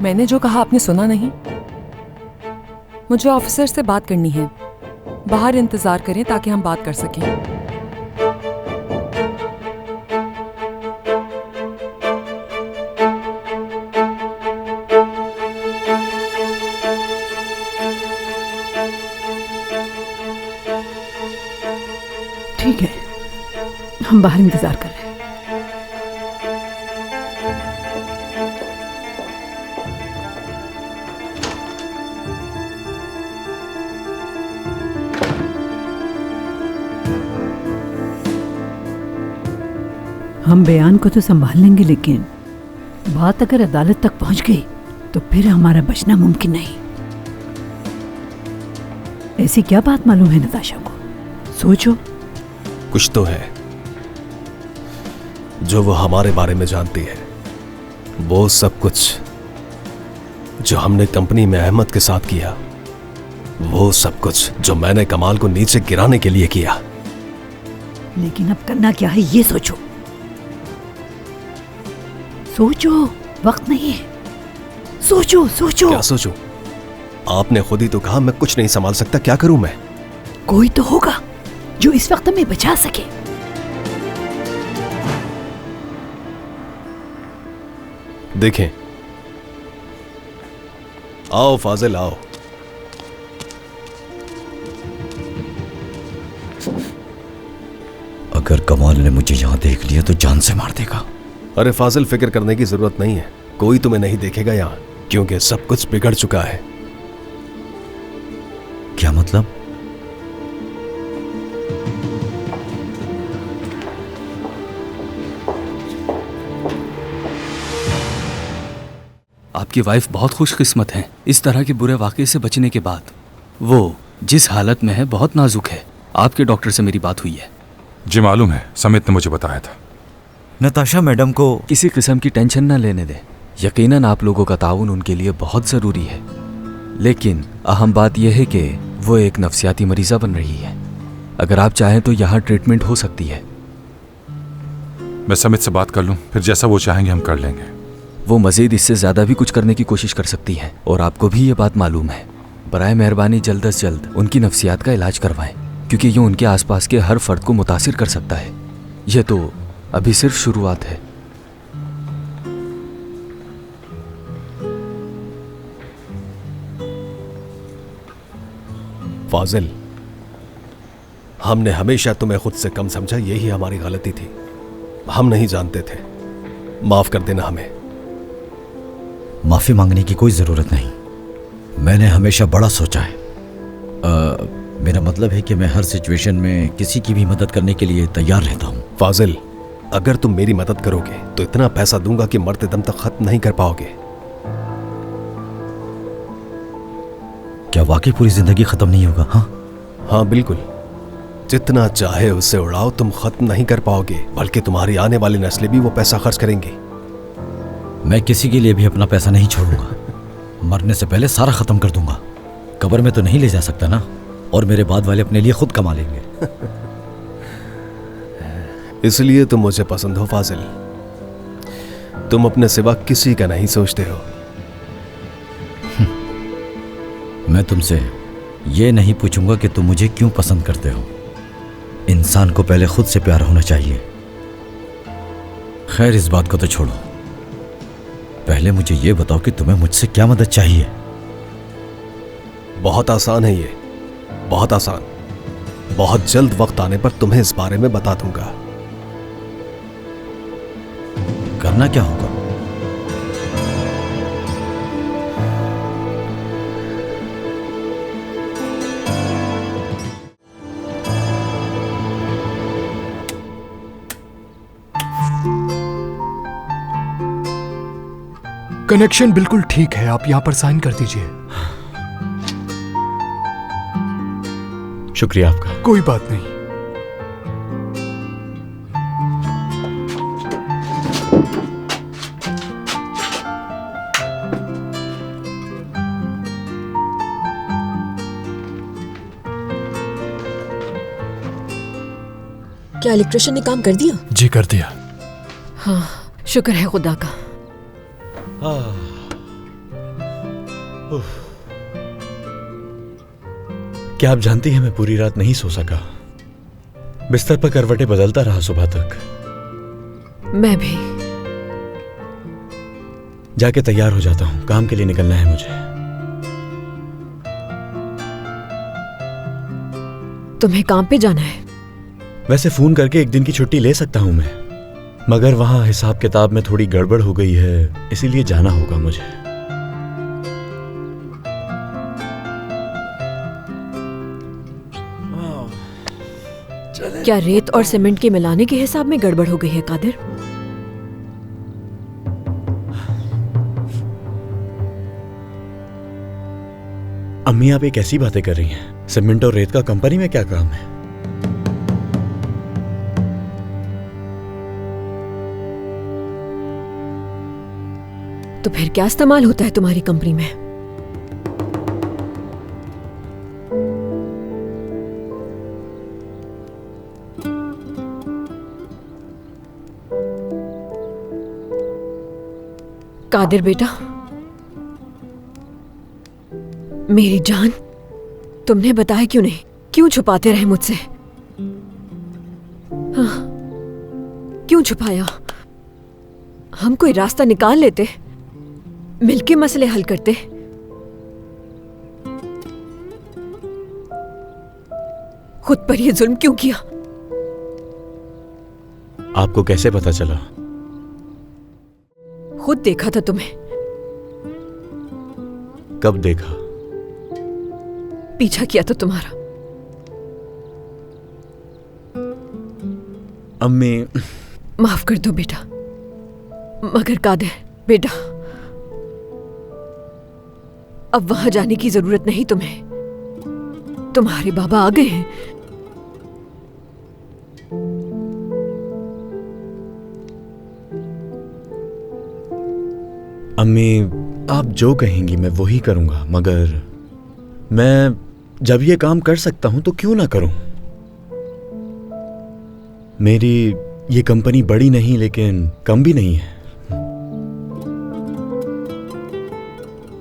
मैंने जो कहा आपने सुना नहीं? मुझे ऑफिसर से बात करनी है। बाहर इंतजार करें ताकि हम बात कर सकें। ठीक है, हम बाहर इंतजार कर रहे हैं। हम बयान को तो संभाल लेंगे, लेकिन बात अगर अदालत तक पहुंच गई तो फिर हमारा बचना मुमकिन नहीं। ऐसी क्या बात मालूम है नताशा को? सोचो। कुछ तो है जो वो हमारे बारे में जानती है। वो सब कुछ जो हमने कंपनी में अहमद के साथ किया, वो सब कुछ जो मैंने कमाल को नीचे गिराने के लिए किया। लेकिन अब करना क्या है ये सोचो। सोचो, वक्त नहीं है। सोचो सोचो। क्या सोचूं? आपने खुद ही तो कहा मैं कुछ नहीं संभाल सकता। क्या करूं मैं? कोई तो होगा जो इस वक्त हमें बचा सके। देखें, आओ फाजिल आओ। अगर कमाल ने मुझे यहां देख लिया तो जान से मार देगा। अरे फाजिल, फिक्र करने की जरूरत नहीं है। कोई तुम्हें नहीं देखेगा यहां, क्योंकि सब कुछ बिगड़ चुका है। क्या मतलब? आपकी वाइफ बहुत खुशकिस्मत हैं। इस तरह के बुरे वाकये से बचने के बाद वो जिस हालत में है बहुत नाजुक है। आपके डॉक्टर से मेरी बात हुई है। जी मालूम है, समित ने मुझे बताया था। नताशा मैडम को किसी किस्म की टेंशन ना लेने दें। यकीनन आप लोगों का ताउन उनके लिए बहुत ज़रूरी है, लेकिन अहम बात यह है कि वो एक नफ्सियाती मरीज़ा बन रही है। अगर आप चाहें तो यहाँ ट्रीटमेंट हो सकती है। मैं समित से बात कर लूँ, फिर जैसा वो चाहेंगे हम कर लेंगे। वो मज़ीद इससे ज़्यादा भी कुछ करने की कोशिश कर सकती हैं, और आपको भी ये बात मालूम है। बराए मेहरबानी जल्द अज जल्द उनकी नफ्सियात का इलाज करवाएं, क्योंकि ये उनके आसपास के हर फर्द को मुतासिर कर सकता है। यह तो अभी सिर्फ शुरुआत है। फाजिल, हमने हमेशा तुम्हें खुद से कम समझा। यही हमारी गलती थी। हम नहीं जानते थे। माफ कर देना हमें। माफी मांगने की कोई जरूरत नहीं। मैंने हमेशा बड़ा सोचा है। मेरा मतलब है कि मैं हर सिचुएशन में किसी की भी मदद करने के लिए तैयार रहता हूँ। फाजिल, अगर तुम मेरी मदद करोगे तो इतना पैसा दूंगा कि मरते दम तक खत्म नहीं कर पाओगे। क्या वाकई पूरी जिंदगी खत्म नहीं होगा? हाँ बिल्कुल। जितना चाहे उससे उड़ाओ, तुम खत्म नहीं कर पाओगे, बल्कि तुम्हारी आने वाली नस्लें भी वो पैसा खर्च करेंगी। मैं किसी के लिए भी अपना पैसा नहीं छोड़ूंगा। मरने से पहले सारा खत्म कर दूंगा। कब्र में तो नहीं ले जा सकता ना, और मेरे बाद वाले अपने लिए खुद कमा लेंगे। इसलिए तुम मुझे पसंद हो फाजिल। तुम अपने सिवा किसी का नहीं सोचते हो। मैं तुमसे ये नहीं पूछूंगा कि तुम मुझे क्यों पसंद करते हो। इंसान को पहले खुद से प्यार होना चाहिए। खैर, इस बात को तो छोड़ो। पहले मुझे ये बताओ कि तुम्हें मुझसे क्या मदद चाहिए। बहुत आसान है ये, बहुत आसान। बहुत जल्द वक्त आने पर तुम्हें इस बारे में बता दूंगा। करना क्या होगा? कनेक्शन बिल्कुल ठीक है। आप यहां पर साइन कर दीजिए। शुक्रिया आपका। कोई बात नहीं। क्या इलेक्ट्रिशियन ने काम कर दिया? जी कर दिया। हाँ, शुक्र है खुदा का। क्या आप जानती हैं मैं पूरी रात नहीं सो सका। बिस्तर पर करवटें बदलता रहा सुबह तक। मैं भी। जाके तैयार हो जाता हूं, काम के लिए निकलना है मुझे। तुम्हें काम पे जाना है? वैसे फोन करके एक दिन की छुट्टी ले सकता हूं मैं, मगर वहां हिसाब किताब में थोड़ी गड़बड़ हो गई है, इसीलिए जाना होगा मुझे। क्या रेत और सीमेंट के मिलाने के हिसाब में गड़बड़ हो गई है कादिर? अम्मी आप एक ऐसी बातें कर रही हैं। सीमेंट और रेत का कंपनी में क्या काम है? तो फिर क्या इस्तेमाल होता है तुम्हारी कंपनी में? कादिर बेटा, मेरी जान, तुमने बताया क्यों नहीं? क्यों छुपाते रहे मुझसे? हाँ, क्यों छुपाया? हम कोई रास्ता निकाल लेते, मिलके मसले हल करते। खुद पर यह जुल्म क्यों किया? आपको कैसे पता चला? खुद देखा था तुम्हें। कब देखा? पीछा किया था तुम्हारा। अम्मी माफ कर दो बेटा, मगर कादिर बेटा, अब वहां जाने की जरूरत नहीं तुम्हें। तुम्हारे बाबा आ गए हैं। अम्मी आप जो कहेंगी मैं वही करूंगा, मगर मैं जब ये काम कर सकता हूं तो क्यों ना करूं? मेरी ये कंपनी बड़ी नहीं लेकिन कम भी नहीं है।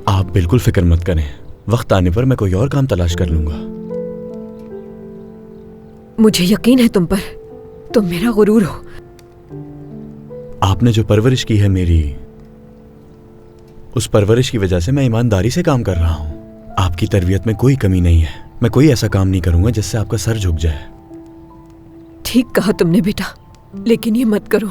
आप बिल्कुल फिक्र मत करें, वक्त आने पर मैं कोई और काम तलाश कर लूंगा। मुझे यकीन है तुम पर, तुम मेरा गुरूर हो। आपने जो परवरिश की है मेरी, उस परवरिश की वजह से मैं ईमानदारी से काम कर रहा हूं। आपकी तरबियत में कोई कमी नहीं है। मैं कोई ऐसा काम नहीं करूंगा जिससे आपका सर झुक जाए। ठीक कहा तुमने बेटा, लेकिन ये मत करो।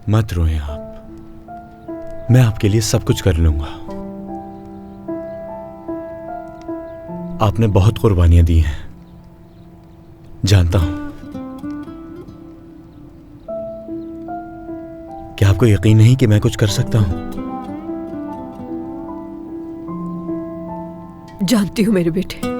मत रोएं आप, मैं आपके लिए सब कुछ कर लूंगा। आपने बहुत कुर्बानियां दी हैं, जानता हूं। क्या आपको यकीन नहीं कि मैं कुछ कर सकता हूं? जानती हूं मेरे बेटे।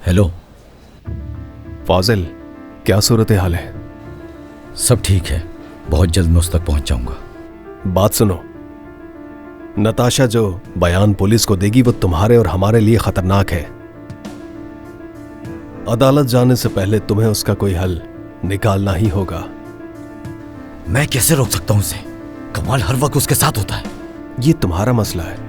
हेलो फाजिल, क्या सूरत हाल है? सब ठीक है, बहुत जल्द मैं उस तक पहुंच जाऊंगा। बात सुनो, नताशा जो बयान पुलिस को देगी वो तुम्हारे और हमारे लिए खतरनाक है। अदालत जाने से पहले तुम्हें उसका कोई हल निकालना ही होगा। मैं कैसे रोक सकता हूं उसे? कमाल हर वक्त उसके साथ होता है। ये तुम्हारा मसला है,